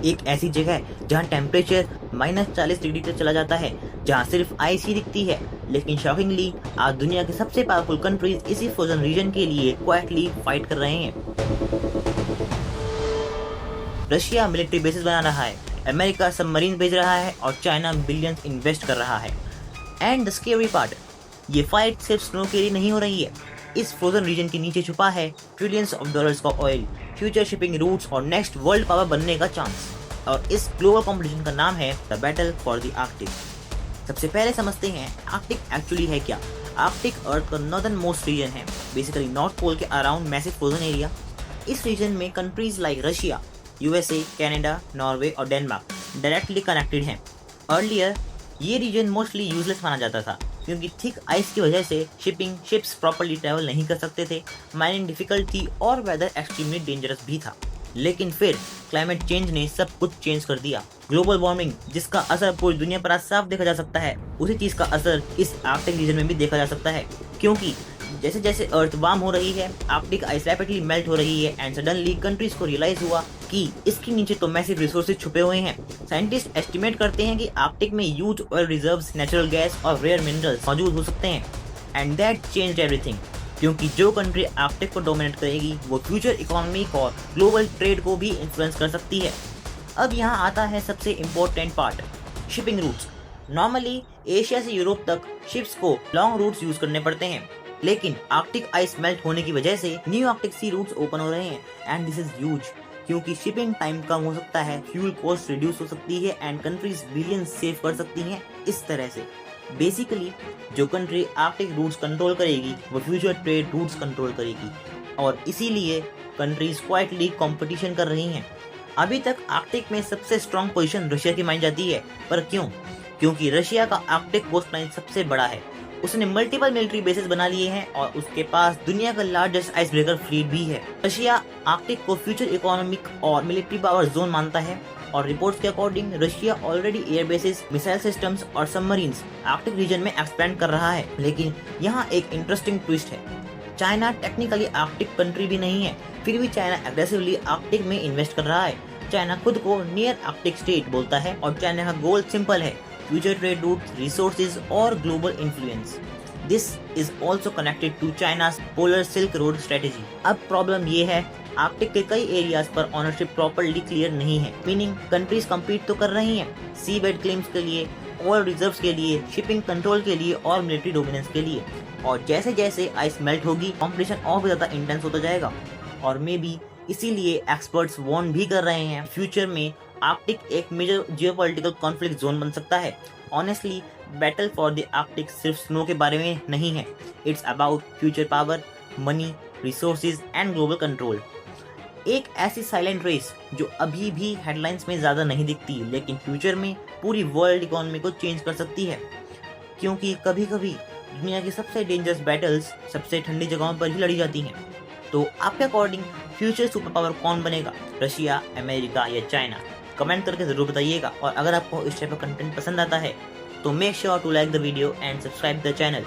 एक ऐसी जगह जहां टेम्परेचर -40 डिग्री तक चला जाता है, जहां सिर्फ आइस ही दिखती है। लेकिन शॉकिंगली आज दुनिया के सबसे पावरफुल कंट्रीज इसी फ्रोजन रीजन के लिए क्वाइटली फाइट कर रहे हैं। रशिया मिलिट्री बेसिस बना रहा है, अमेरिका सबमरीन भेज रहा है और चाइना बिलियंस इन्वेस्ट कर रहा है। एंड द स्केरी पार्ट, ये फाइट सिर्फ स्नो के लिए नहीं हो रही है। इस फ्रोजन रीजन के नीचे छुपा है ट्रिलियंस ऑफ डॉलर्स का ऑयल, फ्यूचर शिपिंग रूट्स और नेक्स्ट वर्ल्ड पावर बनने का चांस। और इस ग्लोबल कंपटीशन का नाम है the battle for the Arctic. सबसे पहले समझते हैं आर्कटिक एक्चुअली है क्या। आर्कटिक अर्थ का नॉर्दर्न मोस्ट रीजन है, बेसिकली नॉर्थ पोल के अराउंड मैसिव फ्रोजन एरिया। इस रीजन में countries like Russia, USA, Canada, Norway और डेनमार्क डायरेक्टली कनेक्टेड हैं। अर्लियर ये रीजन मोस्टली यूजलेस माना जाता था क्योंकि थिक आइस की वजह से शिप्स प्रॉपर्ली ट्रैवल नहीं कर सकते थे, माइनिंग डिफिकल्ट थी और वेदर एक्सट्रीमली डेंजरस भी था। लेकिन फिर क्लाइमेट चेंज ने सब कुछ चेंज कर दिया। ग्लोबल वार्मिंग, जिसका असर पूरी दुनिया पर आज साफ देखा जा सकता है, उसी चीज का असर इस आर्कटिक रीजन में भी देखा जा सकता है। क्योंकि जैसे जैसे अर्थ वार्म हो रही है, आर्कटिक आइस रैपिडली मेल्ट हो रही है एंड सडनली कंट्रीज को रियलाइज हुआ कि इसके नीचे तो मैसिव रिसोर्सेज छुपे हुए हैं। साइंटिस्ट एस्टिमेट करते हैं कि आर्कटिक में huge oil reserves, natural gas और रेयर मिनरल्स मौजूद हो सकते हैं। एंड दैट चेंज्ड एवरीथिंग, क्योंकि जो कंट्री आर्कटिक को डोमिनेट करेगी वो फ्यूचर इकोनॉमी और ग्लोबल ट्रेड को भी इन्फ्लुएंस कर सकती है। अब यहाँ आता है सबसे important part, shipping routes. Normally Asia से यूरोप तक शिप्स को लॉन्ग रूट्स यूज करने पड़ते हैं, लेकिन आर्कटिक आइस मेल्ट होने की वजह से new Arctic sea routes open हो रहे हैं एंड दिस इज ह्यूज, क्योंकि शिपिंग टाइम कम हो सकता है, फ्यूल कॉस्ट रिड्यूस हो सकती है एंड कंट्रीज बिलियंस सेव कर सकती हैं। इस तरह से बेसिकली जो कंट्री आर्कटिक रूट्स कंट्रोल करेगी वो फ्यूचर ट्रेड रूट्स कंट्रोल करेगी और इसीलिए कंट्रीज क्वाइटली कंपटीशन कर रही हैं। अभी तक आर्कटिक में सबसे स्ट्रॉन्ग पोजीशन रशिया की मानी जाती है, पर क्यों? क्योंकि रशिया का आर्कटिक कोस्ट लाइन सबसे बड़ा है, उसने मल्टीपल मिलिट्री बेसेस बना लिए हैं और उसके पास दुनिया का लार्जेस्ट आइस ब्रेकर फ्लीट भी है। रशिया आर्कटिक को फ्यूचर इकोनॉमिक और मिलिट्री पावर जोन मानता है और रिपोर्ट्स के according Russia already air bases, missile systems और सबमरीन्स आर्कटिक रीजन में एक्सपेंड कर रहा है। लेकिन यहाँ एक इंटरेस्टिंग ट्विस्ट है, चाइना टेक्निकली आर्कटिक कंट्री भी नहीं है, फिर भी चाइना एग्रेसिवली आर्कटिक में इन्वेस्ट कर रहा है। चाइना खुद को नियर आर्कटिक स्टेट बोलता है और चाइना का गोल सिंपल है, फ्यूचर ट्रेड रूट्स, रिसोर्सेज और global influence. This is also connected to China's polar silk road strategy. अब प्रॉब्लम ये है, आर्कटिक के कई एरियाज पर ऑनरशिप प्रॉपर्ली क्लियर नहीं है, मीनिंग कंट्रीज कम्पीट तो कर रही हैं सी बेड क्लेम्स के लिए, ऑयल रिजर्व्स के लिए, शिपिंग कंट्रोल के लिए और मिलिट्री डोमिनेंस के लिए। और जैसे जैसे आइस मेल्ट होगी कॉम्पिटिशन और भी ज्यादा इंटेंस होता जाएगा और मे बी इसीलिए एक्सपर्ट्स वार्न भी कर रहे हैं फ्यूचर में आर्कटिक एक मेजर जियोपॉलिटिकल कॉन्फ्लिक्ट जोन बन सकता है। Honestly battle for the Arctic सिर्फ स्नो के बारे में नहीं है, it's about future power, money, resources and global control. एक ऐसी साइलेंट रेस जो अभी भी हेडलाइंस में ज़्यादा नहीं दिखती, लेकिन फ्यूचर में पूरी वर्ल्ड इकोनॉमी को चेंज कर सकती है। क्योंकि कभी कभी दुनिया की सबसे डेंजरस बैटल्स सबसे ठंडी जगहों पर ही लड़ी जाती हैं। तो आपके अकॉर्डिंग फ्यूचर सुपर पावर कौन बनेगा, रशिया, अमेरिका या चाइना? कमेंट करके ज़रूर बताइएगा। और अगर आपको इस टाइप का कंटेंट पसंद आता है तो make sure to like the video and subscribe the channel.